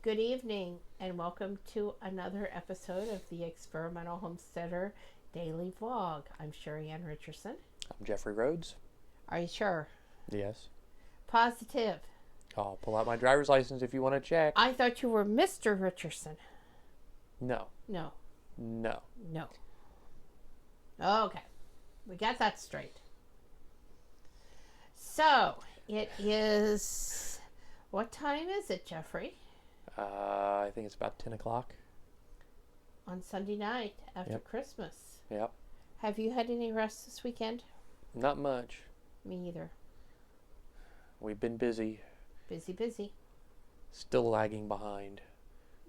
Good evening, and welcome to another episode of the Experimental Homesteader Daily Vlog. I'm Sheri Ann Richerson. I'm Jeffrey Rhoades. Are you sure? Yes. Positive. I'll pull out my driver's license if you want to check. I thought you were Mr. Richardson. No. No. No. No. Okay. We got that straight. So, it is... What time is it, Jeffrey? I think it's about 10 o'clock. On Sunday night after Christmas. Yep. Have you had any rest this weekend? Not much. Me either. We've been busy. Busy. Still lagging behind.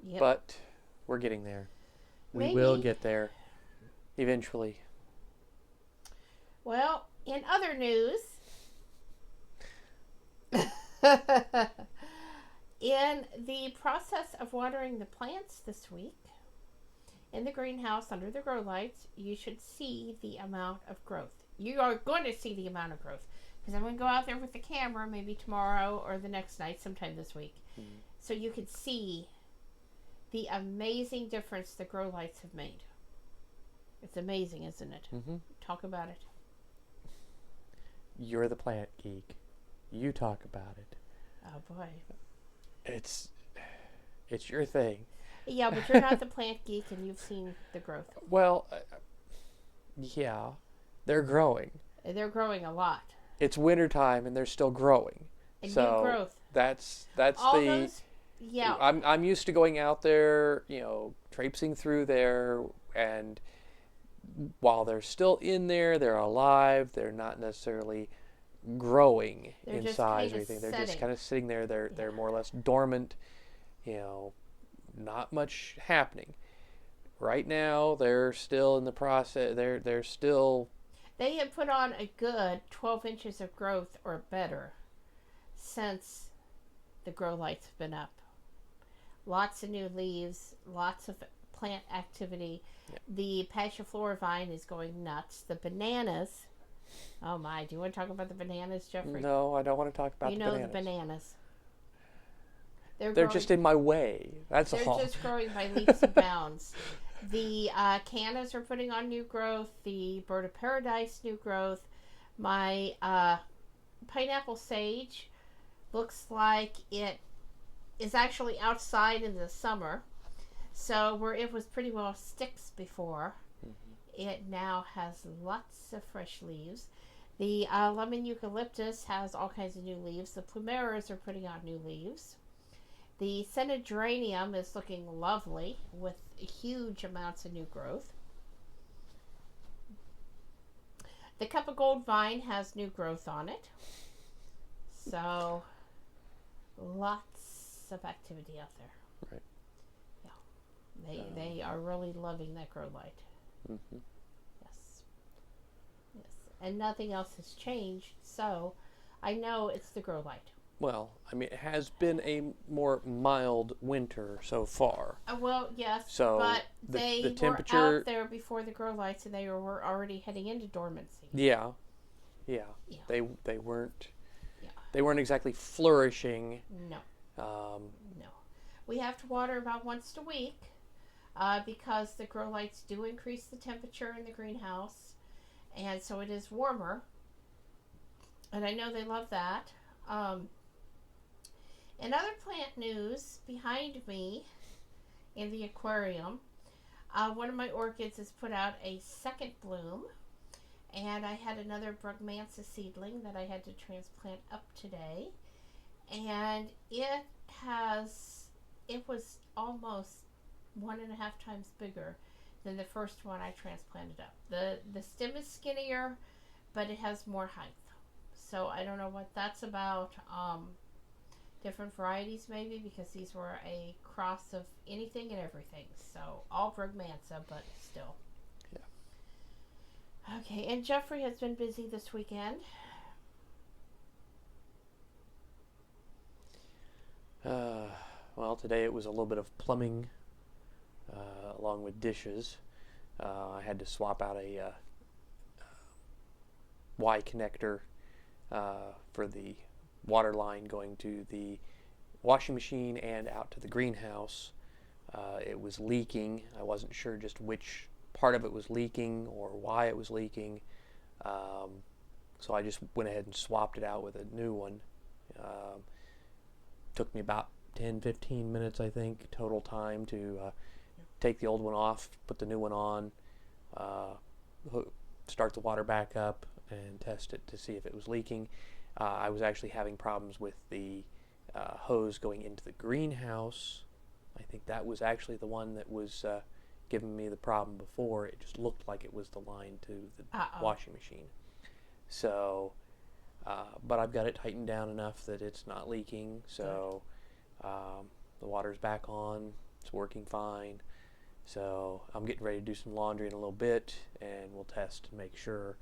Yep. But we're getting there. Maybe. We will get there. Eventually. Well, in other news... In the process of watering the plants this week, in the greenhouse under the grow lights, you should see the amount of growth. You are going to see the amount of growth. Because I'm going to go out there with the camera maybe tomorrow or the next night, sometime this week. Mm-hmm. So you could see the amazing difference the grow lights have made. It's amazing, isn't it? Mm-hmm. Talk about it. You're the plant geek. You talk about it. Oh, boy. It's your thing. Yeah, but you're not the plant geek and you've seen the growth. Well, yeah, they're growing. They're growing a lot. It's wintertime and they're still growing. And so new growth. That's all the those, yeah. I'm used to going out there, traipsing through there, and while they're still in there, they're alive. They're not necessarily growing in size or anything. They're just kind of sitting there. They're more or less dormant, not much happening. Right now, they're still in the process. They're still... They have put on a good 12 inches of growth or better since the grow lights have been up. Lots of new leaves, lots of plant activity. Yeah. The passiflora vine is going nuts. The bananas... Oh my, do you want to talk about the bananas, Jeffrey? No, I don't want to talk about the bananas. You know the bananas. They're just in my way. That's all. They're just growing by leaps and bounds. The cannas are putting on new growth. The bird of paradise new growth. My pineapple sage looks like it is actually outside in the summer. So where it was pretty well sticks before, it now has lots of fresh leaves. The lemon eucalyptus has all kinds of new leaves. The plumeras are putting out new leaves. The scented geranium is looking lovely with huge amounts of new growth. The cup of gold vine has new growth on it. So, lots of activity out there. Right. Yeah. They are really loving that grow light. Mm-hmm. Yes. And nothing else has changed, so I know it's the grow light. Well, I mean, it has been a more mild winter so far. Well, yes, so but the temperature were out there before the grow lights, and they were already heading into dormancy. Yeah. They weren't. Yeah. They weren't exactly flourishing. No. No. We have to water about once a week. Because the grow lights do increase the temperature in the greenhouse, and so it is warmer, and I know they love that. In other plant news, behind me in the aquarium, one of my orchids has put out a second bloom, and I had another Brugmansia seedling that I had to transplant up today, and it was almost 1.5 times bigger than the first one I transplanted up. The stem is skinnier, but it has more height. So I don't know what that's about. Different varieties maybe, because these were a cross of anything and everything. So all Brugmansia, but still. Yeah. Okay, and Jeffrey has been busy this weekend. Well, today it was a little bit of plumbing. Along with dishes. I had to swap out a Y connector for the water line going to the washing machine and out to the greenhouse. It was leaking. I wasn't sure just which part of it was leaking or why it was leaking. So I just went ahead and swapped it out with a new one. Took me about 10-15 minutes, I think, total time to take the old one off, put the new one on, start the water back up, and test it to see if it was leaking. I was actually having problems with the hose going into the greenhouse. I think that was actually the one that was giving me the problem before. It just looked like it was the line to the washing machine. So, but I've got it tightened down enough that it's not leaking. So the water's back on. It's working fine. So I'm getting ready to do some laundry in a little bit, and we'll test and make sure.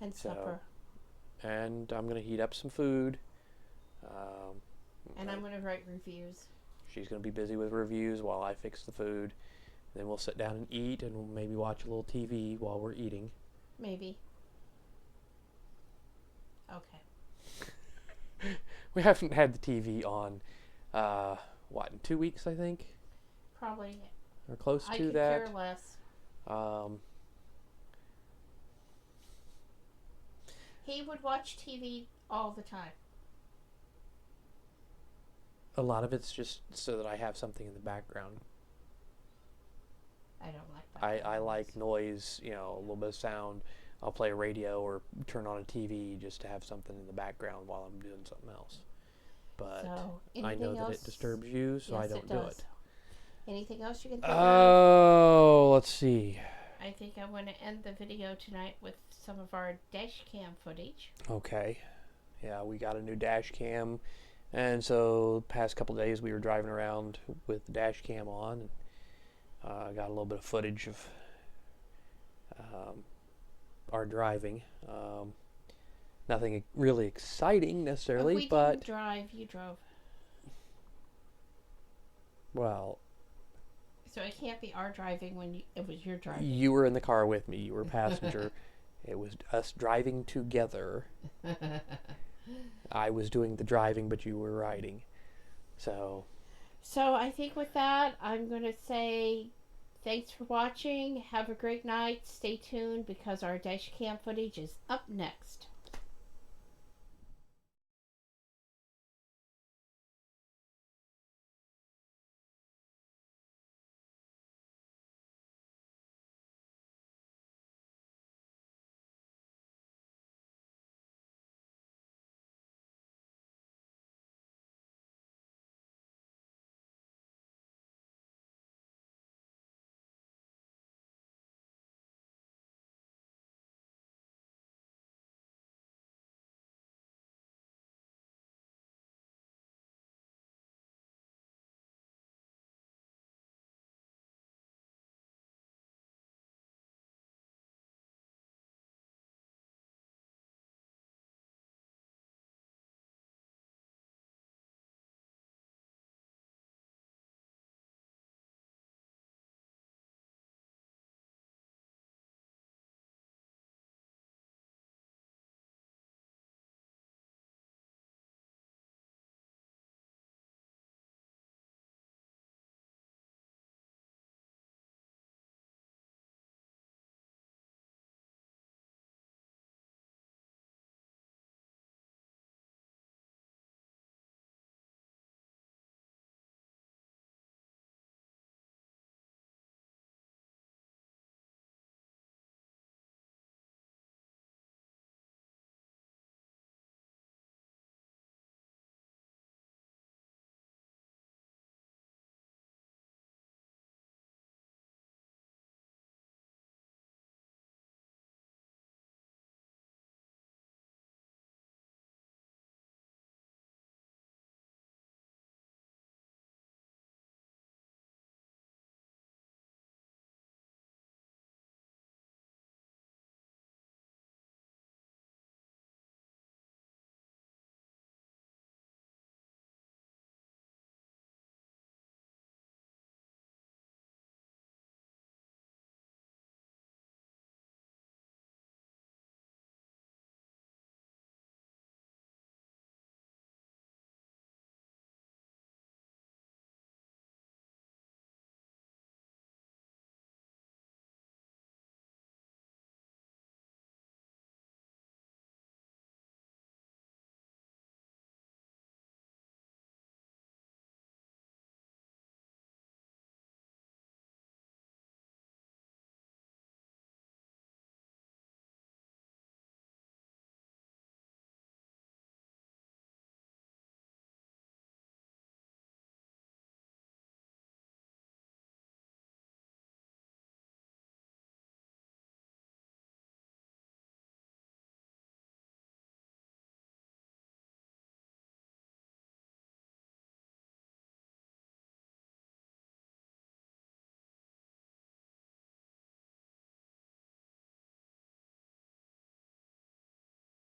And supper. And I'm going to heat up some food. And I'm going to write reviews. She's going to be busy with reviews while I fix the food. Then we'll sit down and eat, and we'll maybe watch a little TV while we're eating. Maybe. Okay. We haven't had the TV on, in 2 weeks, I think? Probably. Or close to I could that. care less. He would watch TV all the time. A lot of it's just so that I have something in the background. I don't like that. I like noise, a little bit of sound. I'll play a radio or turn on a TV just to have something in the background while I'm doing something else. But I know that it disturbs you, so I don't do it. Anything else you can think of? Oh, let's see. I think I want to end the video tonight with some of our dash cam footage. Okay. Yeah, we got a new dash cam. And so the past couple of days we were driving around with the dash cam on. And got a little bit of footage of our driving. Nothing really exciting necessarily, If we but didn't drive, you drove. Well, so it can't be our driving when it was your driving. You were in the car with me. You were a passenger. It was us driving together. I was doing the driving, but you were riding. So I think with that, I'm going to say thanks for watching. Have a great night. Stay tuned because our dash cam footage is up next.